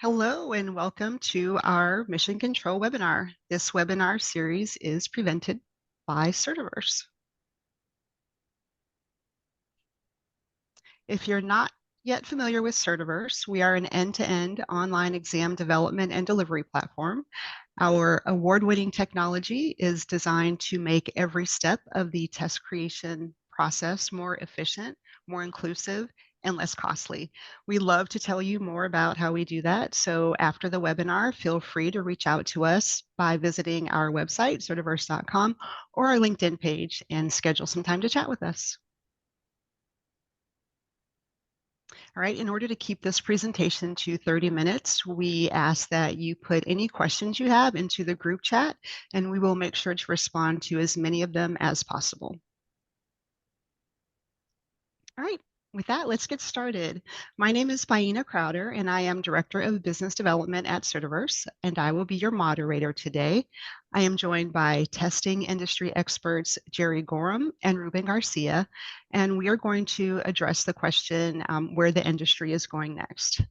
Hello and welcome to our Mission Control webinar. This webinar series is presented by Certiverse. If you're not yet familiar with Certiverse, we are an end-to-end online exam development and delivery platform. Our award-winning technology is designed to make every step of the test creation process more efficient, more inclusive, and less costly. We love to tell you more about how we do that. So after the webinar, feel free to reach out to us by visiting our website, certiverse.com, or our LinkedIn page and schedule some time to chat with us. All right, in order to keep this presentation to 30 minutes, we ask that you put any questions you have into the group chat, and we will make sure to respond to as many of them as possible. All right, with that, let's get started. My name is Byinna Crowder, and I am Director of Business Development at Certiverse, and I will be your moderator today. I am joined by testing industry experts Jerry Gorham and Ruben Garcia, and we are going to address the question where the industry is going next.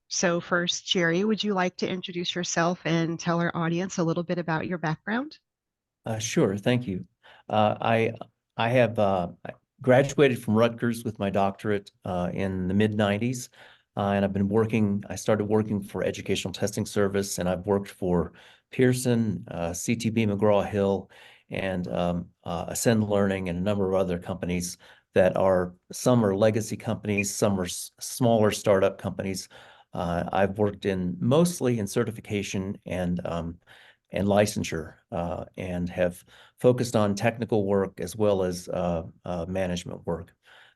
So first, Jerry, would you like to introduce yourself and tell our audience a little bit about your background? Sure, thank you. I have graduated from Rutgers with my doctorate in the mid-90s, and I started working for Educational Testing Service, and I've worked for Pearson, CTB McGraw-Hill, and Ascend Learning, and a number of other companies some are legacy companies, some are smaller startup companies. I've worked mostly in certification and licensure, and have focused on technical work as well as management work.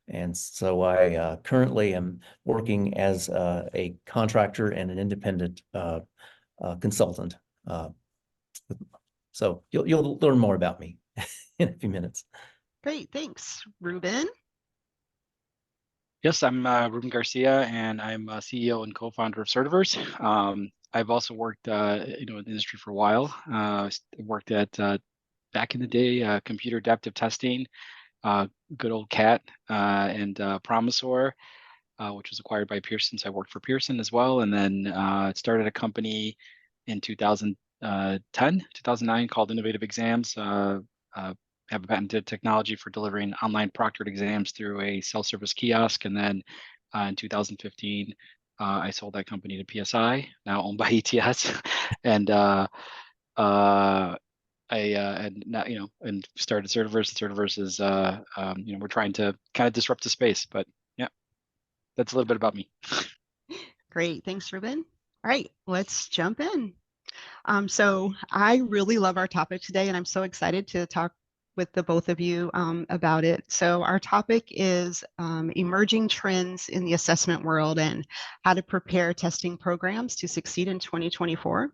And so I currently am working as a contractor and an independent consultant. So you'll learn more about me in a few minutes. Great, thanks. Ruben? Yes, I'm Ruben Garcia, and I'm CEO and co-founder of Certiverse. I've also worked, in the industry for a while. Worked at back in the day, computer adaptive testing, good old CAT, and Promisor, which was acquired by Pearson. So I worked for Pearson as well, and then started a company in 2009 called Innovative Exams. Have a patented technology for delivering online proctored exams through a self-service kiosk. And then in 2015, I sold that company to PSI, now owned by ETS, and I and now and started Certiverse. And Certiverse is we're trying to kind of disrupt the space, but yeah, that's a little bit about me. Great, thanks, Ruben. All right, let's jump in. So I really love our topic today, and I'm so excited to talk with the both of you about it. So our topic is emerging trends in the assessment world and how to prepare testing programs to succeed in 2024.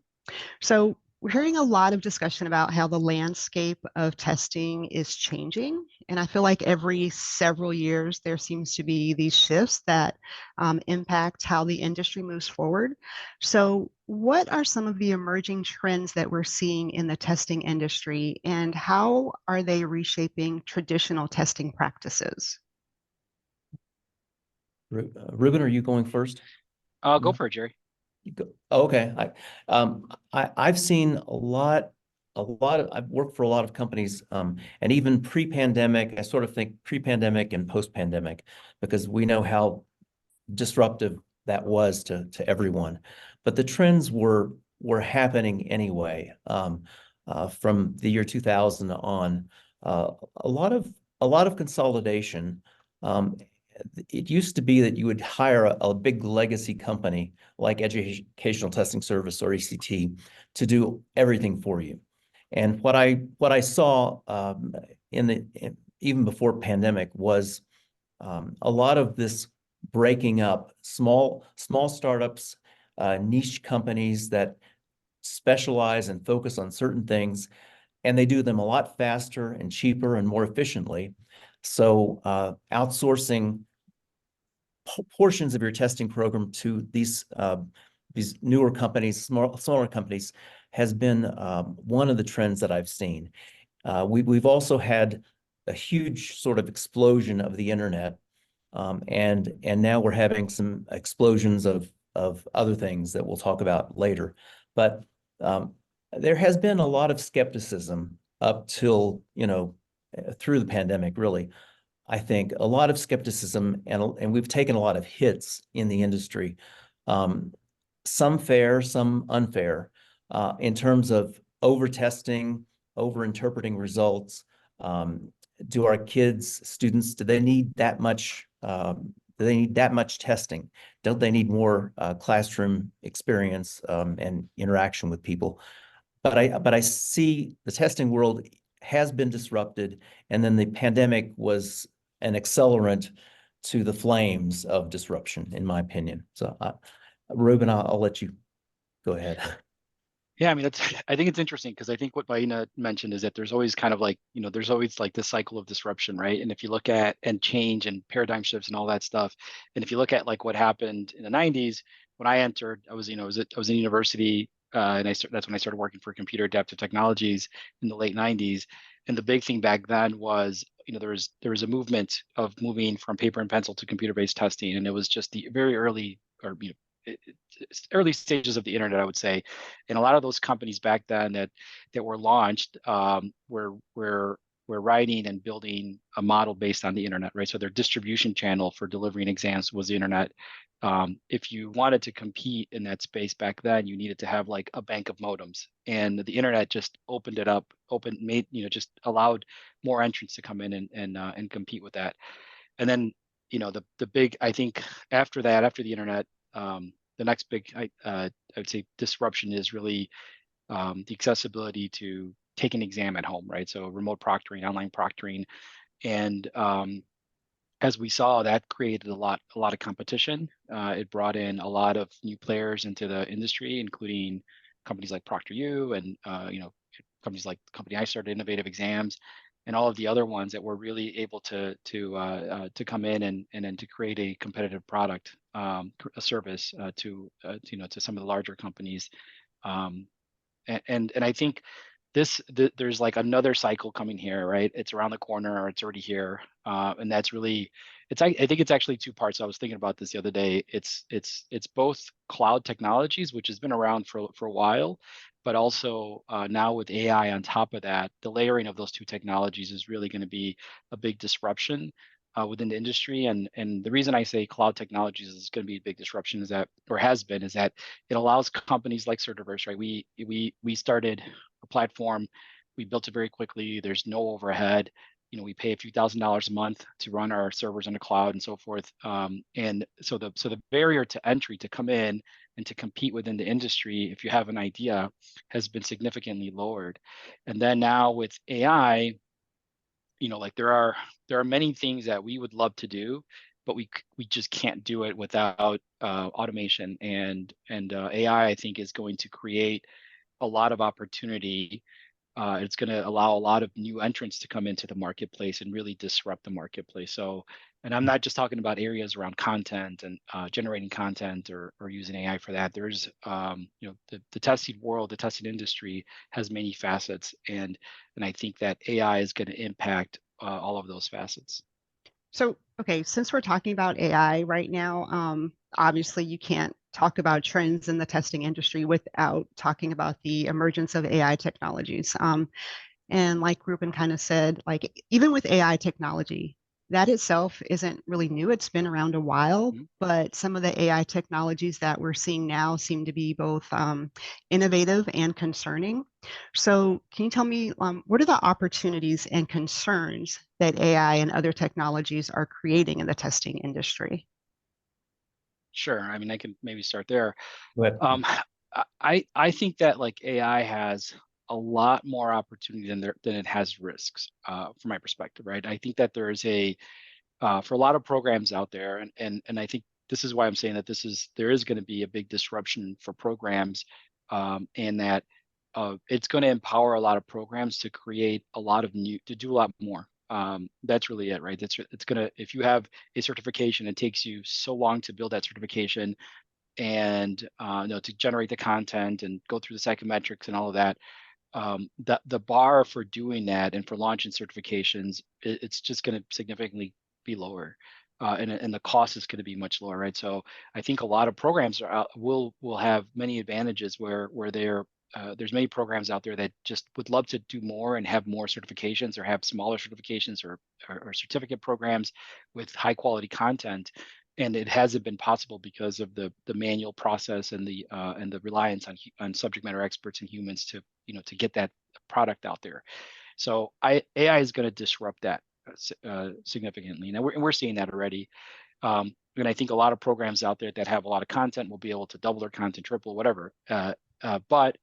So we're hearing a lot of discussion about how the landscape of testing is changing. And I feel like every several years, there seems to be these shifts that impact how the industry moves forward. So what are some of the emerging trends that we're seeing in the testing industry, and how are they reshaping traditional testing practices? Ruben, are you going first? Go for it, Jerry. Okay. I've seen a lot of, I've worked for a lot of companies, and even pre-pandemic, I sort of think pre-pandemic and post-pandemic, because we know how disruptive that was to everyone. But the trends were happening anyway. From the year 2000 on, a lot of consolidation. It used to be that you would hire a big legacy company like Educational Testing Service or ECT to do everything for you. And what I saw even before pandemic was a lot of this breaking up, small startups, niche companies that specialize and focus on certain things, and they do them a lot faster and cheaper and more efficiently. So outsourcing portions of your testing program to these newer companies, smaller companies, has been one of the trends that I've seen. We've also had a huge sort of explosion of the internet, and now we're having some explosions of of other things that we'll talk about later. But there has been a lot of skepticism up till, through the pandemic, really. I think a lot of skepticism, and we've taken a lot of hits in the industry, some fair, some unfair, in terms of over-testing, over-interpreting results. Do our students, do they need that much? Do they need that much testing? Don't they need more classroom experience and interaction with people? But I see the testing world has been disrupted, and then the pandemic was an accelerant to the flames of disruption, in my opinion. So, Ruben, I'll let you go ahead. Yeah, I mean, I think it's interesting because I think what Byinna mentioned is that there's always kind of like, there's always like this cycle of disruption, right? And if you look at and change and paradigm shifts and all that stuff, and if you look at like what happened in the 90s, when I entered, I was in university, and that's when I started working for Computer Adaptive Technologies in the late 90s. And the big thing back then was, there was a movement of moving from paper and pencil to computer-based testing, and it was just the very early, or early stages of the internet, I would say. And a lot of those companies back then that were launched were writing and building a model based on the internet, right? So their distribution channel for delivering exams was the internet. If you wanted to compete in that space back then, you needed to have like a bank of modems, and the internet just opened it up, just allowed more entrants to come in and compete with that. And then, the big, I think after that, after the internet, the next big, I would say, disruption is really the accessibility to take an exam at home, right? So remote proctoring, online proctoring, and as we saw, that created a lot of competition. It brought in a lot of new players into the industry, including companies like ProctorU and companies like the company I started, Innovative Exams, and all of the other ones that were really able to come in and then to create a competitive product, a service to some of the larger companies. And I think there's like another cycle coming here, right? It's around the corner, or it's already here, and that's really, I think it's actually two parts. I was thinking about this the other day. It's both cloud technologies, which has been around for a while, but also now with AI on top of that, the layering of those two technologies is really going to be a big disruption within the industry. And the reason I say cloud technologies is going to be a big disruption is that, or has been, is that it allows companies like Certiverse, right? We started a platform, we built it very quickly. There's no overhead. We pay a few $1,000s a month to run our servers in the cloud and so forth. And so the barrier to entry to come in and to compete within the industry, if you have an idea, has been significantly lowered. And then now with AI, like there are many things that we would love to do, but we just can't do it without automation. And AI, I think, is going to create a lot of opportunity. It's going to allow a lot of new entrants to come into the marketplace and really disrupt the marketplace. So, and I'm not just talking about areas around content and generating content or using AI for that. There's, the testing world, the testing industry has many facets, and I think that AI is going to impact all of those facets. So, okay, since we're talking about AI right now, obviously you can't talk about trends in the testing industry without talking about the emergence of AI technologies. And like Ruben kind of said, like even with AI technology, that itself isn't really new. It's been around a while, but some of the AI technologies that we're seeing now seem to be both innovative and concerning. So can you tell me what are the opportunities and concerns that AI and other technologies are creating in the testing industry? Sure. I mean, I can maybe start there. Go ahead. I think that like AI has a lot more opportunity than it has risks, from my perspective, right? I think that there is for a lot of programs out there, and I think this is why I'm saying that there is going to be a big disruption for programs, and that it's going to empower a lot of programs to create a lot of to do a lot more. That's really it, right? It's gonna, if you have a certification, it takes you so long to build that certification and to generate the content and go through the psychometrics and all of that. The bar for doing that and for launching certifications, it's just going to significantly be lower. and the cost is going to be much lower, right? So I think a lot of programs will have many advantages where there's many programs out there that just would love to do more and have more certifications or have smaller certifications or certificate programs with high quality content. And it hasn't been possible because of the manual process and the reliance on subject matter experts and humans to to get that product out there. So AI is going to disrupt that significantly, and we're seeing that already. And I think a lot of programs out there that have a lot of content will be able to double their content, triple, whatever. But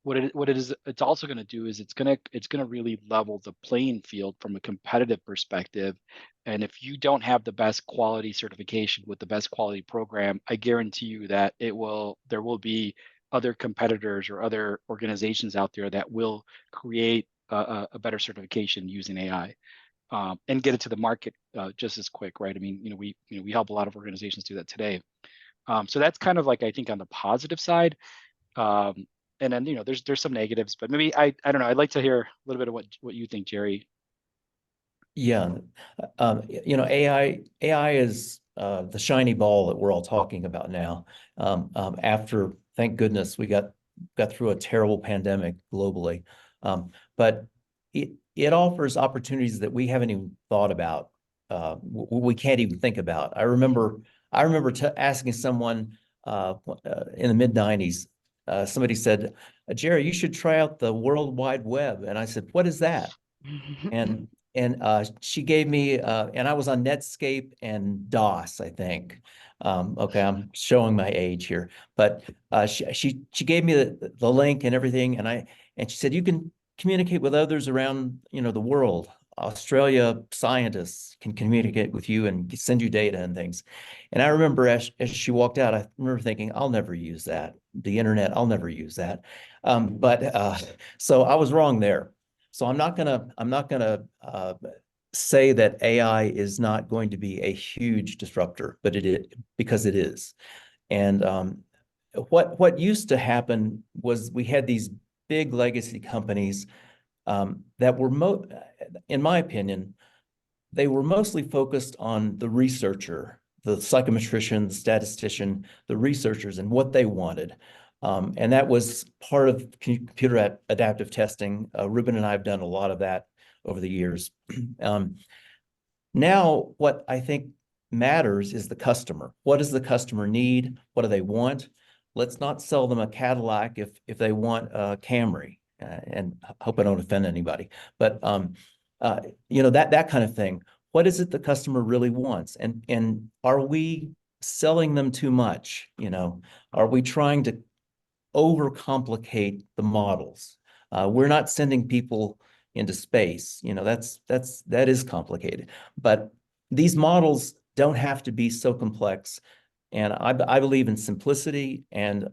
it's also going to do is it's going to really level the playing field from a competitive perspective. And if you don't have the best quality certification with the best quality program, I guarantee you that there will be other competitors or other organizations out there that will create a better certification using AI. And get it to the market just as quick, right? I mean, we help a lot of organizations do that today. So that's kind of like, I think, on the positive side. And then there's some negatives, but maybe I don't know. I'd like to hear a little bit of what you think, Jerry. Yeah, AI is the shiny ball that we're all talking about now. After, thank goodness, we got through a terrible pandemic globally, but it offers opportunities that we haven't even thought about. We can't even think about. I remember asking someone in the mid-90s. Somebody said, "Jerry, you should try out the World Wide Web," and I said, "What is that?" And she gave me, and I was on Netscape and DOS, I think. Okay, I'm showing my age here, but she gave me the link and everything, and she said, you can communicate with others around the world. Australia scientists can communicate with you and send you data and things. And I remember as she walked out, I remember thinking, I'll never use that. The internet, I'll never use that. So I was wrong there. So I'm not gonna say that AI is not going to be a huge disruptor, but it is, because it is. And what used to happen was we had these big legacy companies that were, in my opinion, they were mostly focused on the researcher, the psychometrician, the statistician, the researchers, and what they wanted. And that was part of computer adaptive testing. Ruben and I have done a lot of that over the years. Now, what I think matters is the customer. What does the customer need? What do they want? Let's not sell them a Cadillac if they want a Camry. And I hope I don't offend anybody, but that kind of thing. What is it the customer really wants? And are we selling them too much? Are we trying to overcomplicate the models? We're not sending people into space. That is complicated. But these models don't have to be so complex. And I believe in simplicity and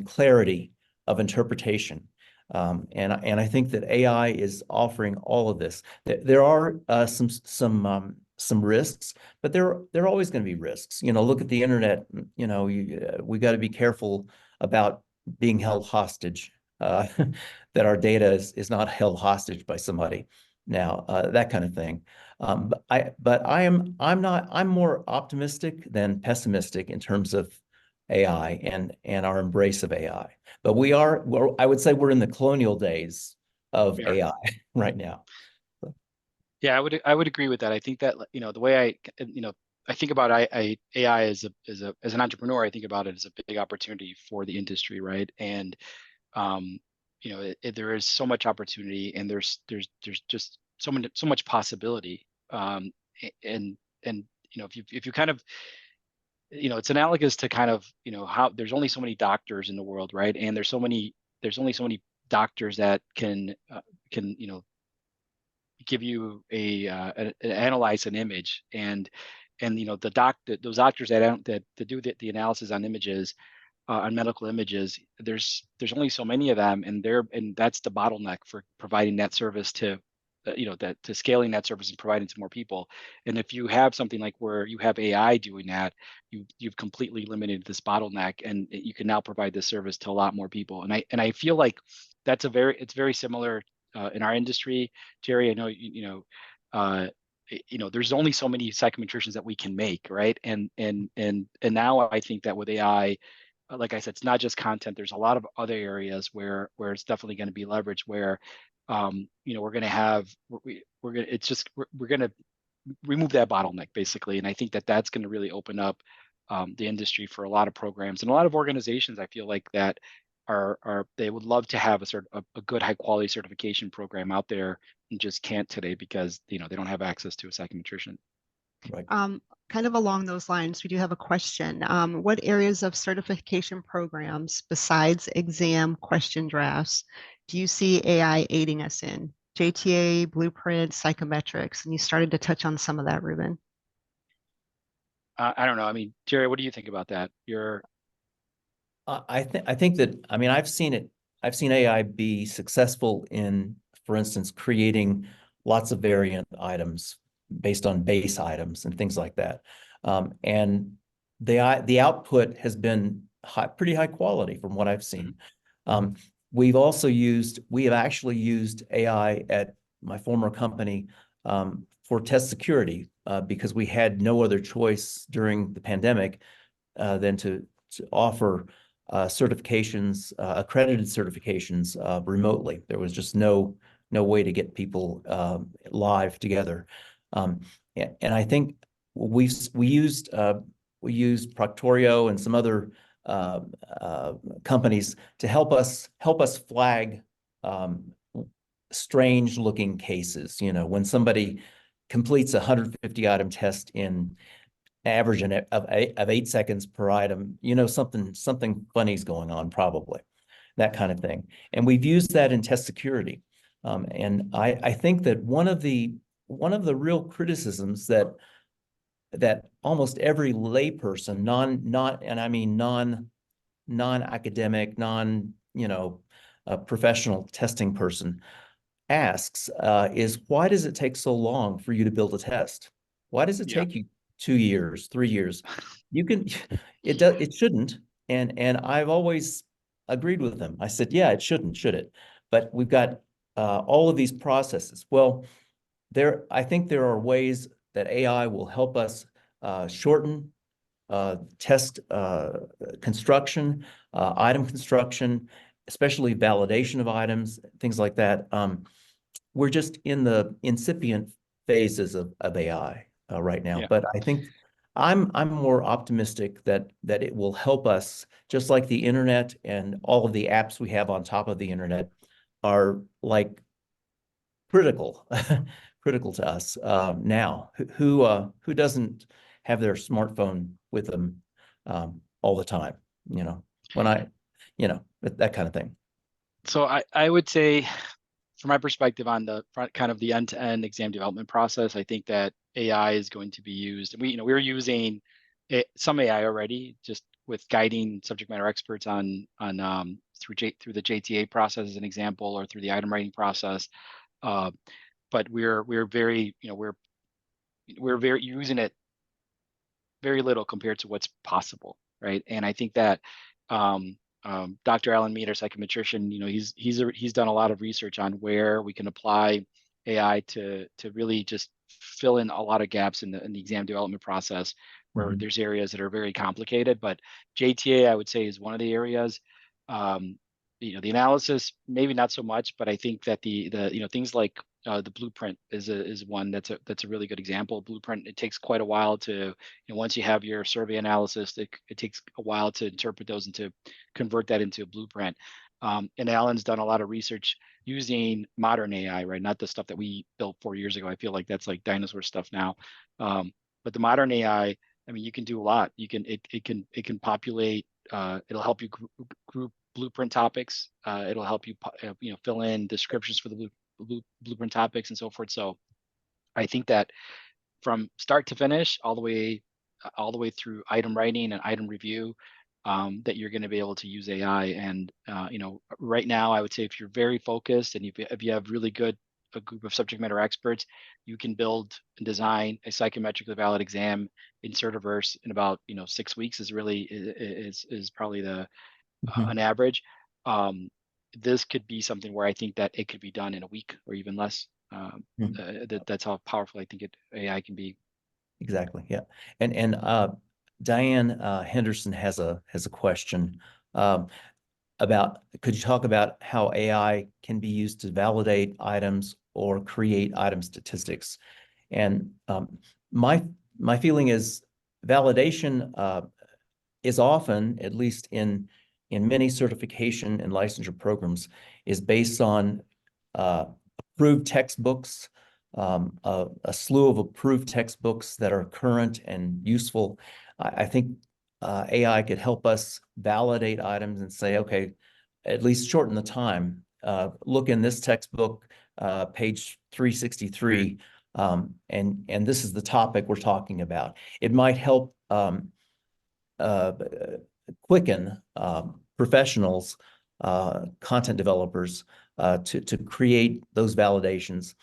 clarity of interpretation. And I think that AI is offering all of this. There are some risks, but there are always going to be risks. Look at the internet. We got to be careful about being held hostage. That our data is not held hostage by somebody now. That kind of thing. I'm more optimistic than pessimistic in terms of AI and our embrace of AI. But I would say we're in the colonial days of AI right now. Yeah, I would agree with that. I think that the way I think about AI as an entrepreneur, I think about it as a big opportunity for the industry, right? And there is so much opportunity, and there's just so much possibility. And if you kind of it's analogous to kind of how there's only so many doctors in the world, right? And there's only so many doctors that can give you analyze an image, and those doctors that do the analysis on images, on medical images, there's only so many of them, and that's the bottleneck for providing that service to to scaling that service and providing to more people. And if you have something like where you have AI doing that, you've completely eliminated this bottleneck, and you can now provide this service to a lot more people. And I feel like it's very similar in our industry, Jerry. I know there's only so many psychometricians that we can make, right? And now I think that with AI, like I said, it's not just content. There's a lot of other areas where it's definitely going to be leveraged. Where, we're going to have we're going to it's just we're going to remove that bottleneck basically, and I think that that's going to really open up the industry for a lot of programs and a lot of organizations. I feel like that are they would love to have a good high quality certification program out there and just can't today because they don't have access to a psychometrician. Right. Kind of along those lines, we do have a question. What areas of certification programs besides exam question drafts do you see AI aiding us in? JTA, Blueprint, psychometrics, and you started to touch on some of that, Ruben. I don't know. I mean, Jerry, what do you think about that? I think that, I mean, I've seen AI be successful in, for instance, creating lots of variant items based on base items and things like that. And the output has been pretty high quality from what I've seen. We have actually used AI at my former company for test security because we had no other choice during the pandemic than to offer certifications, accredited certifications remotely. There was just no way to get people live together. And I think we used Proctorio and some other companies to help us flag strange looking cases. When somebody completes a 150 item test in average of 8 seconds per item, something funny is going on, probably, that kind of thing. And we've used that in test security. And I think that one of the real criticisms that almost every layperson, non-academic, professional testing person asks is, why does it take so long for you to build a test? Why does it take you 2 years, 3 years? It shouldn't. And I've always agreed with them. I said, yeah, it shouldn't, should it? But we've got all of these processes. Well, I think there are ways that AI will help us shorten test construction, item construction, especially validation of items, things like that. We're just in the incipient phases of AI right now, but I think I'm more optimistic that it will help us, just like the internet and all of the apps we have on top of the internet are like critical to us now. Who doesn't have their smartphone with them all the time? That kind of thing. So I would say, from my perspective on the front, kind of the end-to-end exam development process, I think that AI is going to be used. We're using some AI already, just with guiding subject matter experts on through the JTA process as an example, or through the item writing process. But we're very using it very little compared to what's possible, right? And I think that Dr. Alan Mead, our psychometrician, he's done a lot of research on where we can apply AI to really just fill in a lot of gaps in the exam development process, where there's areas that are very complicated. But JTA, I would say, is one of the areas. The analysis, maybe not so much, but I think that the things like the blueprint is one that's a really good example. Blueprint, it takes quite a while to, once you have your survey analysis, it takes a while to interpret those and to convert that into a blueprint. And Alan's done a lot of research using modern AI, right? Not the stuff that we built 4 years ago. I feel like that's like dinosaur stuff now. But the modern AI, I mean, you can do a lot. It can populate. It'll help you group blueprint topics. It'll help you fill in descriptions for the blueprint topics and so forth. So I think that from start to finish, all the way through item writing and item review, that you're going to be able to use AI. And right now, I would say if you're very focused and if you have really good a group of subject matter experts, you can build and design a psychometrically valid exam in Certiverse in about 6 weeks. Is probably the an average. This could be something where I think that it could be done in a week or even less. That's how powerful I think AI can be. Exactly. Yeah. And Diane Henderson has a question um, about, could you talk about how AI can be used to validate items or create item statistics? And my feeling is validation is often, at least in many certification and licensure programs, is based on approved textbooks, a slew of approved textbooks that are current and useful. I think AI could help us validate items and say, okay, at least shorten the time. Look in this textbook, page 363, and this is the topic we're talking about. It might help uh, quicken professionals, content developers, to create those validations.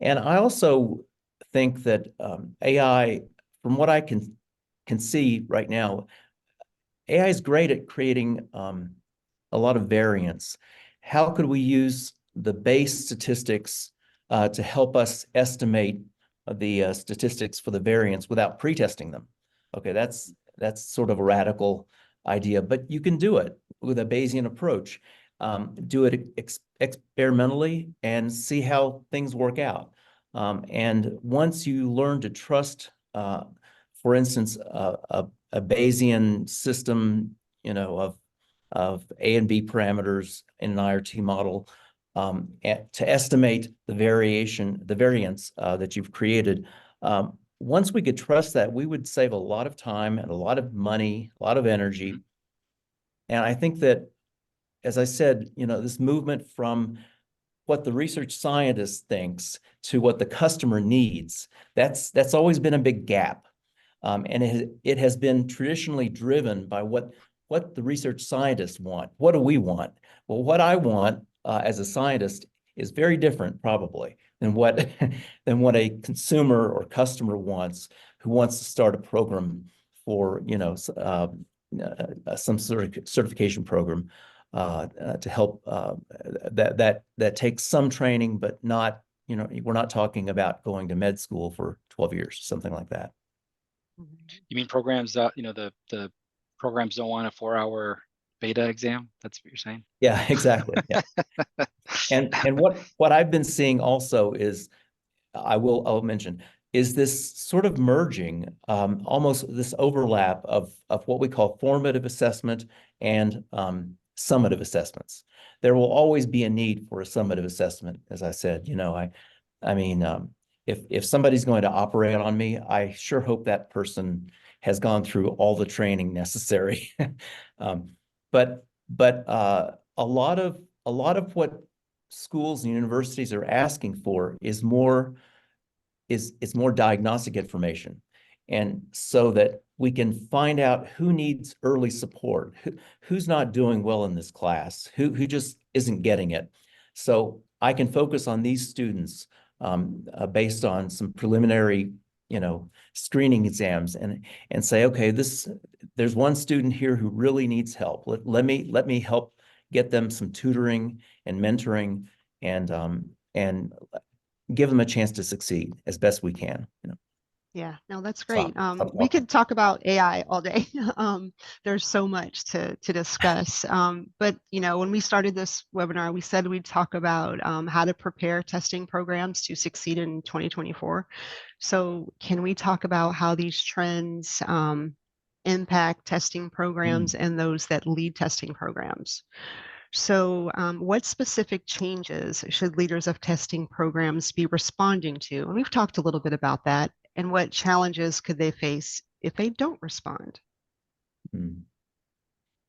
And I also think that AI, from what I can see right now, AI is great at creating a lot of variance. How could we use the base statistics to help us estimate the statistics for the variance without pre-testing them? Okay, that's sort of a radical idea, but you can do it with a Bayesian approach. Do it experimentally and see how things work out. And once you learn to trust, for instance, a Bayesian system, of A and B parameters in an IRT model, to estimate the variance that you've created. Once we could trust that, we would save a lot of time and a lot of money, a lot of energy. And I think that, as I said, this movement from what the research scientist thinks to what the customer needs, that's always been a big gap. And it has been traditionally driven by what the research scientists want. What do we want? Well, what I want as a scientist is very different, probably, than what a consumer or customer wants, who wants to start a program for some sort of certification program to help that takes some training, but not, we're not talking about going to med school for 12 years, something like that. You mean programs that, the programs don't want a 4-hour beta exam? That's what you're saying? Yeah, exactly. Yeah. And what I've been seeing also is, I'll mention, is this sort of merging, almost this overlap of what we call formative assessment and summative assessments. There will always be a need for a summative assessment, as I said. I mean, if somebody's going to operate on me, I sure hope that person has gone through all the training necessary. But a lot of what schools and universities are asking for is more diagnostic information, and so that we can find out who needs early support, who's not doing well in this class, who just isn't getting it. So I can focus on these students based on some preliminary, screening exams, and say, okay, there's one student here who really needs help. Let me help get them some tutoring and mentoring, and give them a chance to succeed as best we can. Yeah, no, that's great. Stop We talking. could talk about AI all day. There's so much to discuss. But when we started this webinar, we said we'd talk about how to prepare testing programs to succeed in 2024. So can we talk about how these trends impact testing programs and those that lead testing programs? So what specific changes should leaders of testing programs be responding to? And we've talked a little bit about that. And what challenges could they face if they don't respond?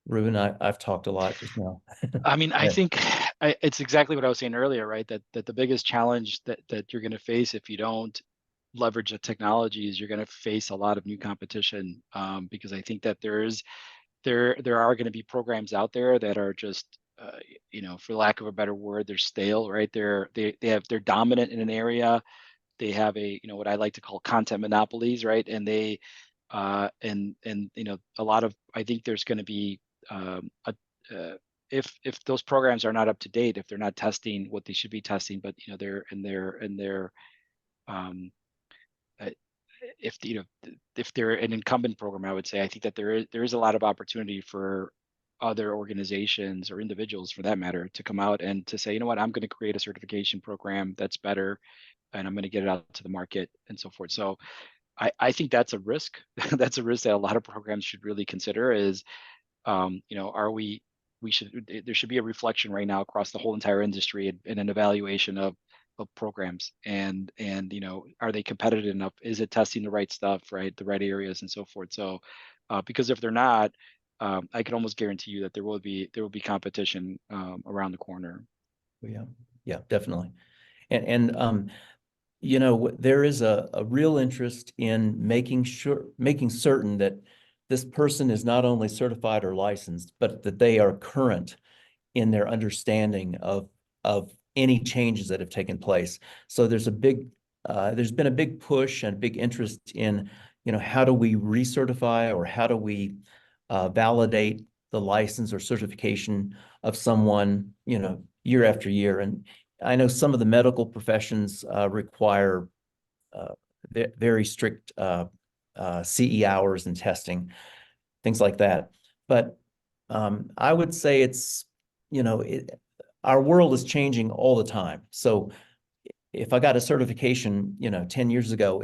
Ruben, I've talked a lot just now. I mean, I think it's exactly what I was saying earlier, right? That the biggest challenge that you're going to face if you don't leverage the technology is you're going to face a lot of new competition, because I think that there are going to be programs out there that are just for lack of a better word, they're stale, right? They're dominant in an area. They have what I like to call content monopolies, right? And they and a lot of, I think there's going to be if those programs are not up to date, if they're not testing what they should be testing, but they're um, uh, if they're an incumbent program, I would say I think that there is a lot of opportunity for other organizations or individuals, for that matter, to come out and to say, you know what, I'm going to create a certification program that's better, and I'm going to get it out to the market and so forth. So I think that's a risk. That's a risk that a lot of programs should really consider. Is are we should there should be a reflection right now across the whole entire industry and an evaluation of programs and are they competitive enough? Is it testing the right stuff, right, the right areas and so forth? So because if they're not, I can almost guarantee you that there will be competition around the corner. Yeah, yeah, definitely. And there is a real interest in making certain that this person is not only certified or licensed, but that they are current in their understanding of any changes that have taken place. So there's been a big push and a big interest in, how do we recertify, or how do we validate the license or certification of someone, year after year. And I know some of the medical professions require very strict CE hours and testing, things like that. But I would say our world is changing all the time. So if I got a certification, 10 years ago,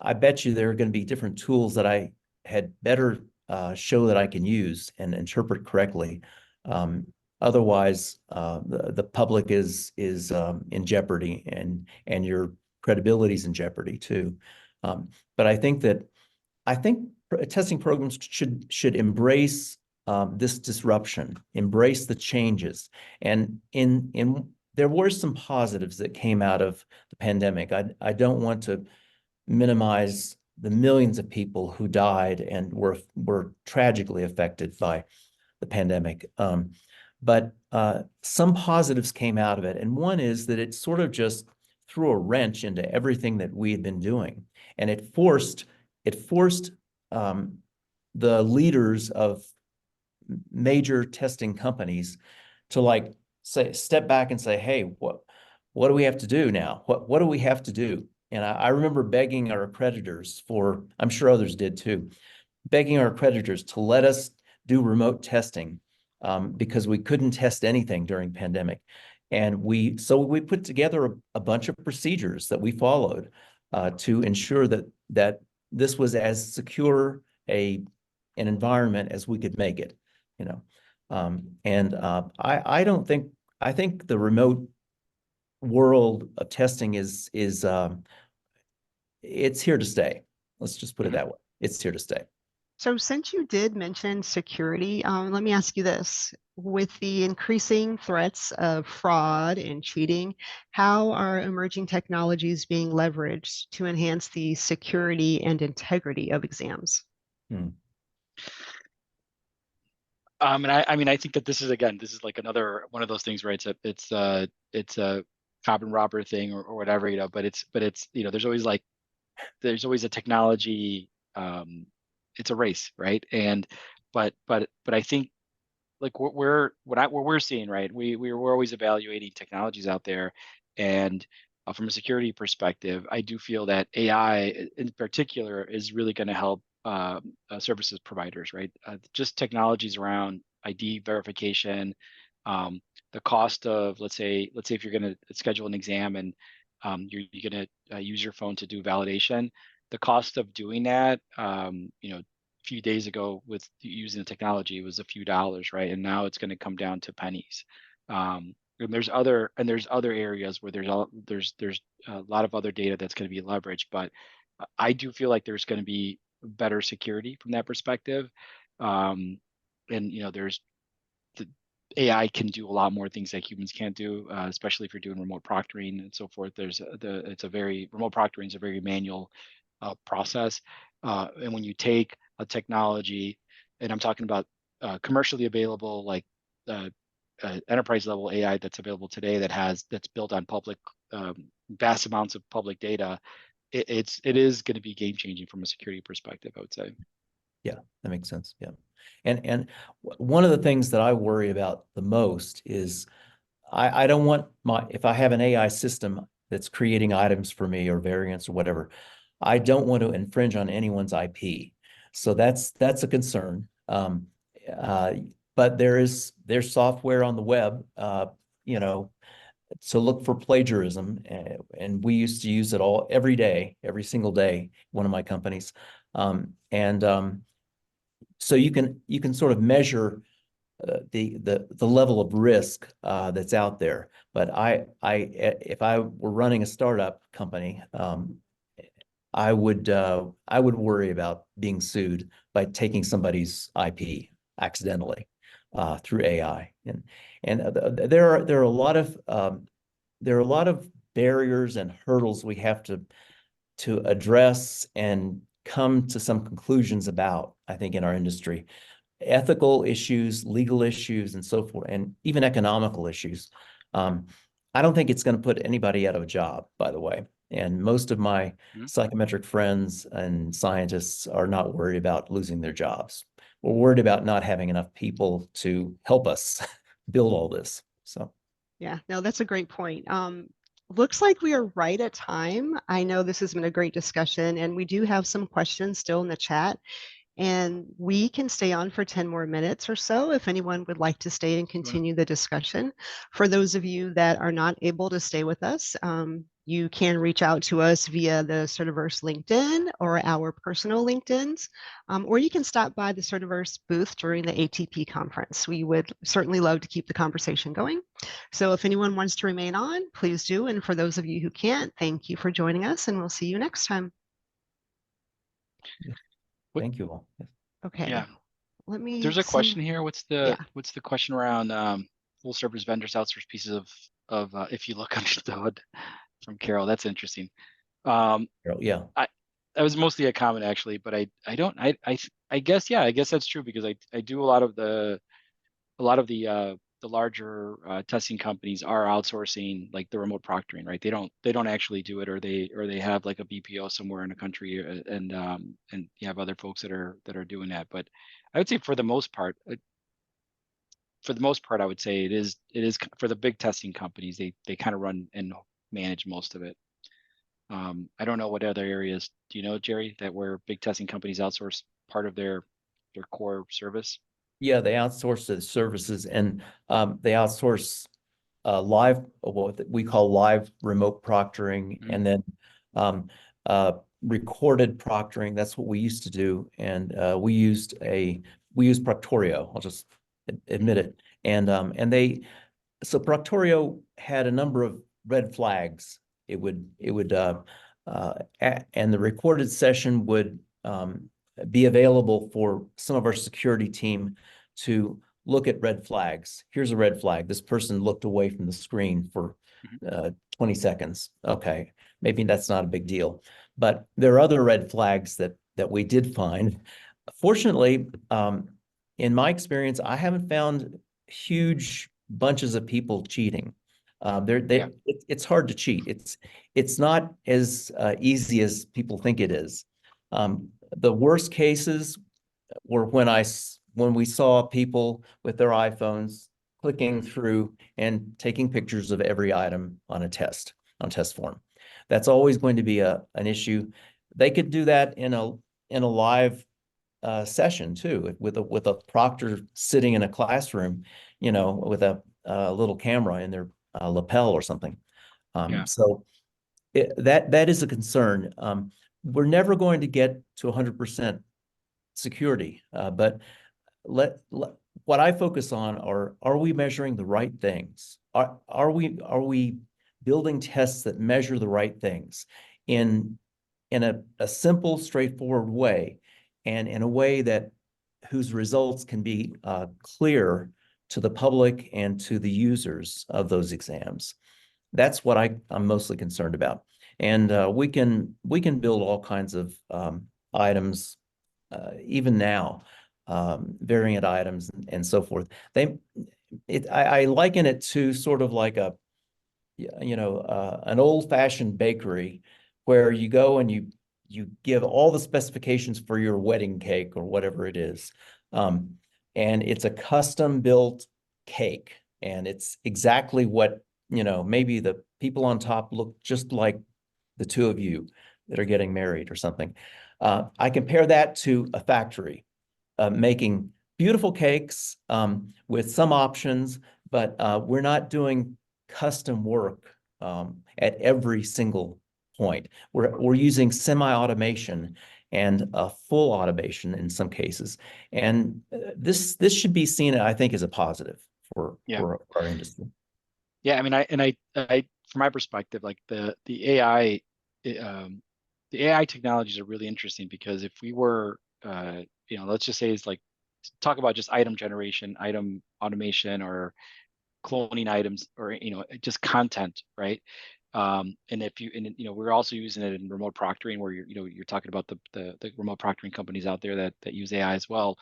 I bet you there are going to be different tools that I had better show that I can use and interpret correctly. Otherwise, the public is in jeopardy, and your credibility is in jeopardy too. But I think testing programs should embrace this disruption, embrace the changes, and there were some positives that came out of the pandemic. I don't want to minimize the millions of people who died and were tragically affected by the pandemic. But some positives came out of it. And one is that it sort of just threw a wrench into everything that we had been doing. And it forced the leaders of major testing companies to step back and say, hey, what do we have to do now? What do we have to do? And I remember begging our accreditors I'm sure others did too, begging our accreditors to let us do remote testing because we couldn't test anything during pandemic. And we put together a bunch of procedures that we followed to ensure that this was as secure an environment as we could make it, I think the remote world of testing is it's here to stay. Let's just put it that way. It's here to stay. So since you did mention security, let me ask you this. With the increasing threats of fraud and cheating, how are emerging technologies being leveraged to enhance the security and integrity of exams? And I mean, I think that this is like another one of those things, right? It's a carbon robber thing or whatever, but it's there's always a technology, it's a race, right? And but I think like what we're seeing, right? We're always evaluating technologies out there, and from a security perspective, I do feel that AI in particular is really going to help services providers, right? Just technologies around ID verification, the cost of let's say if you're going to schedule an exam and you're going to use your phone to do validation, the cost of doing that, a few days ago with using the technology was a few dollars, right? And now it's going to come down to pennies. And there's other areas where there's a lot of other data that's going to be leveraged, but I do feel like there's going to be better security from that perspective. And there's the AI can do a lot more things that humans can't do, especially if you're doing remote proctoring and so forth. Remote proctoring is a very manual process. And when you take a technology, and I'm talking about commercially available, like enterprise level AI that's available today that's built on public vast amounts of public data, it is going to be game changing from a security perspective, I would say. Yeah, that makes sense. Yeah. And one of the things that I worry about the most is I don't want if I have an AI system that's creating items for me or variants or whatever, I don't want to infringe on anyone's IP. So that's a concern. Uh, but there's software on the web, you know, to look for plagiarism, and we used to use it every day, every single day, one of my companies. And so you can sort of measure the level of risk that's out there. But if I were running a startup company, I would worry about being sued by taking somebody's IP accidentally through AI. And there are a lot of barriers and hurdles we have to address and come to some conclusions about, I think, in our industry. Ethical issues, legal issues, and so forth, and even economical issues. I don't think it's going to put anybody out of a job, by the way. And most of my psychometric friends and scientists are not worried about losing their jobs. We're worried about not having enough people to help us build all this. So, yeah, no, that's a great point. Looks like we are right at time. I know this has been a great discussion, and we do have some questions still in the chat. And we can stay on for 10 more minutes or so if anyone would like to stay and continue the discussion. For those of you that are not able to stay with us, you can reach out to us via the Certiverse LinkedIn or our personal LinkedIns, or you can stop by the Certiverse booth during the ATP conference. We would certainly love to keep the conversation going. So if anyone wants to remain on, please do. And for those of you who can't, thank you for joining us, and we'll see you next time. thank you all. Okay. Yeah. Let me There's a question here. What's the question around full service vendors outsource pieces of if you look under the hood from Carol? That's interesting. Yeah. That was mostly a comment actually, but I guess that's true because I do a lot of the larger testing companies are outsourcing like the remote proctoring, right? They don't actually do it, or they have like a BPO somewhere in the country, and you have other folks that are doing that. But I would say for the most part, I would say it is for the big testing companies. They kind of run and manage most of it. I don't know what other areas. Do you know, Jerry, that where big testing companies outsource part of their core service? Yeah, they outsource the services, and they outsource what we call live remote proctoring, and then recorded proctoring. That's what we used to do, and we used Proctorio. I'll just admit it, and so Proctorio had a number of red flags. And the recorded session would be available for some of our security team to look at red flags. Here's a red flag. This person looked away from the screen for 20 seconds. Okay, maybe that's not a big deal. But there are other red flags that we did find. Fortunately, in my experience, I haven't found huge bunches of people cheating. It's hard to cheat. It's not as easy as people think it is. The worst cases were when we saw people with their iPhones clicking through and taking pictures of every item on test form. That's always going to be an issue. They could do that in a live session too, with a proctor sitting in a classroom, with a little camera in their lapel or something. So that is a concern. We're never going to get to 100% security, but what I focus on are we measuring the right things? Are we building tests that measure the right things in a simple, straightforward way, and in a way whose results can be clear to the public and to the users of those exams? That's what I'm mostly concerned about. And we can build all kinds of items, even now, variant items and so forth. I liken it to sort of like an old-fashioned bakery where you go and you give all the specifications for your wedding cake or whatever it is. And it's a custom built cake. And it's exactly what, maybe the people on top look just like the two of you that are getting married or something. I compare that to a factory making beautiful cakes with some options, but we're not doing custom work at every single point. We're using semi-automation and full automation in some cases, and this should be seen, I think, as a positive for our industry. Yeah, I mean, I from my perspective, like the AI, the AI technologies are really interesting because if we were, let's just say it's like talk about just item generation, item automation, or cloning items, or just content, right? And if you and we're also using it in remote proctoring, where you're talking about the remote proctoring companies out there that use AI as well.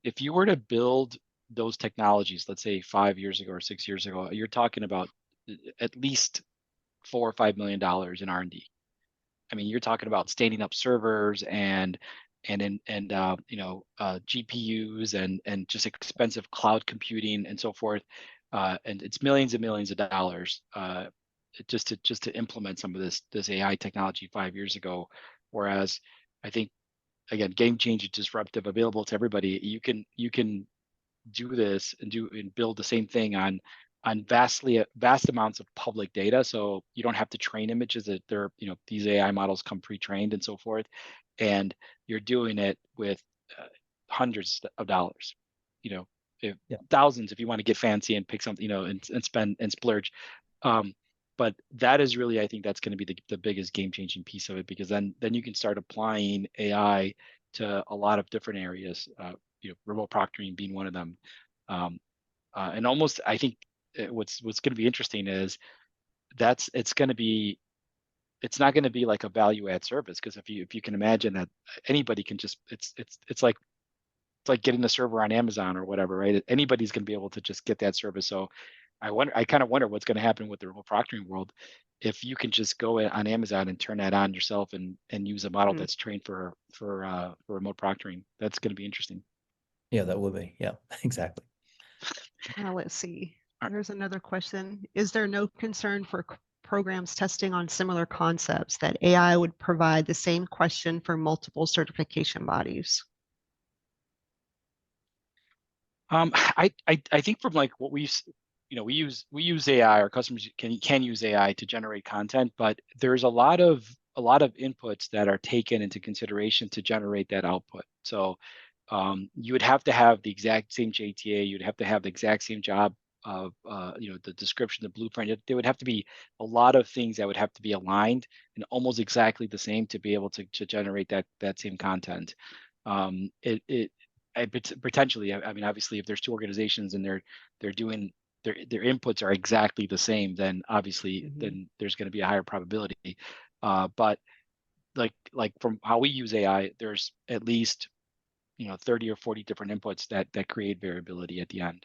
If you were to build those technologies, let's say 5 years ago or 6 years ago, you're talking about at least $4 or $5 million in R&D. I mean, you're talking about standing up servers and GPUs and just expensive cloud computing and so forth. And it's millions and millions of dollars just to implement some of this AI technology 5 years ago. Whereas I think, again, game changing, disruptive, available to everybody, you can do this and build the same thing on vast amounts of public data. So you don't have to train images. That they're these AI models come pre-trained and so forth, and you're doing it with hundreds of dollars. Thousands if you want to get fancy and pick something, and spend and splurge. But that is really, I think that's going to be the biggest game changing piece of it, because then you can start applying AI to a lot of different areas. Remote proctoring being one of them. And almost, I think what's going to be interesting is it's not going to be like a value add service, because if you can imagine that anybody can just it's like getting a server on Amazon or whatever, right? Anybody's going to be able to just get that service. So I kind of wonder what's going to happen with the remote proctoring world if you can just go on Amazon and turn that on yourself and use a model that's trained for remote proctoring. That's going to be interesting. Yeah, that would be. Yeah, exactly. Let's see. There's another question. Is there no concern for programs testing on similar concepts that AI would provide the same question for multiple certification bodies? I think from like what we use AI, our customers can use AI to generate content, but there's a lot of inputs that are taken into consideration to generate that output. So you would have to have the exact same JTA, you'd have to have the exact same job of the description, the blueprint. There would have to be a lot of things that would have to be aligned and almost exactly the same to be able to generate that same content. Potentially, I mean, obviously, if there's two organizations and they're doing their inputs are exactly the same, then obviously then there's going to be a higher probability. But like from how we use AI, there's at least 30 or 40 different inputs that create variability at the end.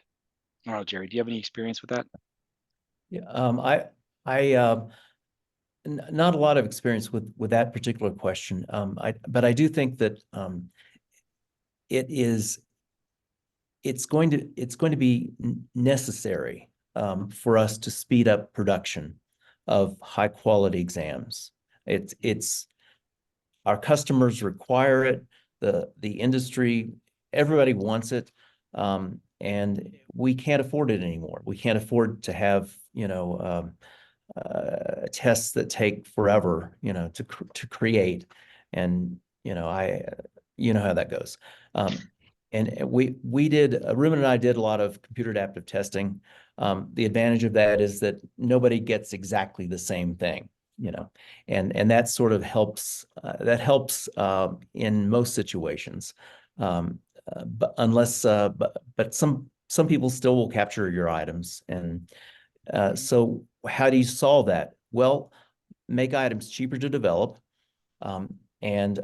I don't know, Jerry, do you have any experience with that? Yeah, not a lot of experience with that particular question. But I do think that it's going to be necessary for us to speed up production of high quality exams. It's our customers require it. The industry, everybody wants it, and we can't afford it anymore. We can't afford to have tests that take forever to create, and how that goes. And we did, Ruben and I did a lot of computer adaptive testing. The advantage of that is that nobody gets exactly the same thing, and that sort of helps. That helps in most situations, but unless, but some people still will capture your items, and so how do you solve that? Well, make items cheaper to develop, and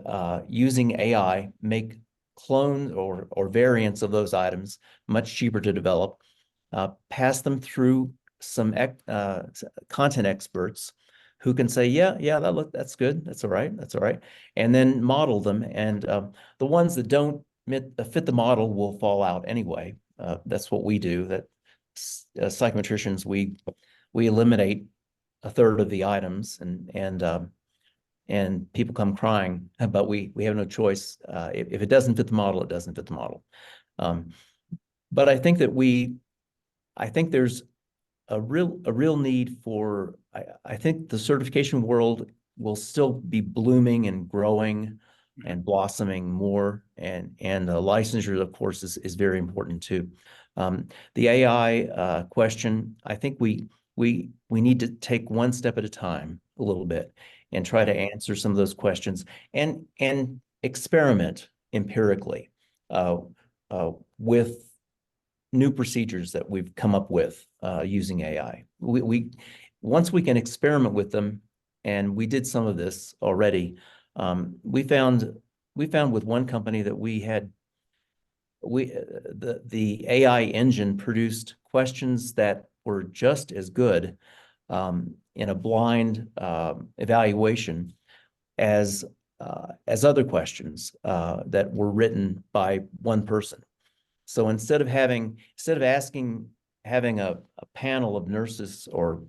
using AI, make clones or variants of those items much cheaper to develop, pass them through some content experts who can say, that's good, that's all right, and then model them. And the ones that don't fit the model will fall out anyway. That's what we do. That psychometricians, we eliminate a third of the items, and people come crying, but we have no choice. If it doesn't fit the model, it doesn't fit the model. But I think there's a real need for, I think the certification world will still be blooming and growing and blossoming more, and licensure, of course, is very important too. The AI question, I think we need to take one step at a time, a little bit, and try to answer some of those questions, and experiment empirically with new procedures that we've come up with using AI. Once we can experiment with them, and we did some of this already. We found with one company that the AI engine produced questions that were just as good in a blind evaluation as other questions that were written by one person. So instead of having a panel of nurses or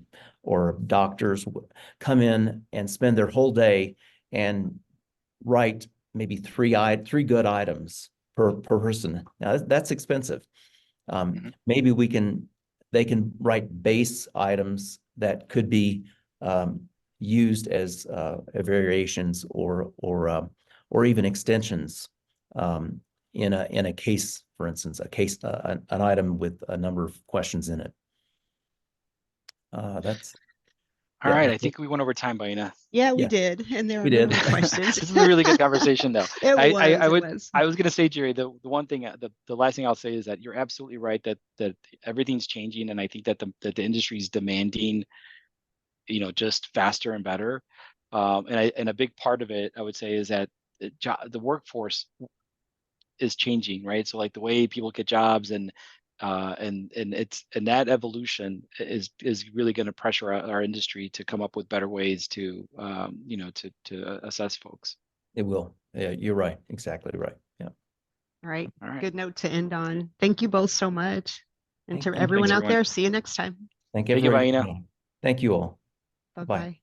doctors come in and spend their whole day and write maybe three good items per person. Now that's expensive. Maybe they can write base items that could be used as variations or even extensions in a case, for instance, an item with a number of questions in it. That's all right. I think we went over time, Byinna. Yeah, we did, and there are many questions. This is a really good conversation, though. I was going to say, Jerry, the one thing, the last thing I'll say is that you're absolutely right that everything's changing, and I think that the industry is demanding, just faster and better. And a big part of it, I would say, is that the workforce is changing, right? So like the way people get jobs and that evolution is really going to pressure our industry to come up with better ways to to assess folks. It will. Yeah, you're right. Exactly right. Yeah. All right. Good note to end on. Thank you both so much. And to everyone Thanks, out there, see you next time. Thank you, Byinna. Thank you all. Bye-bye.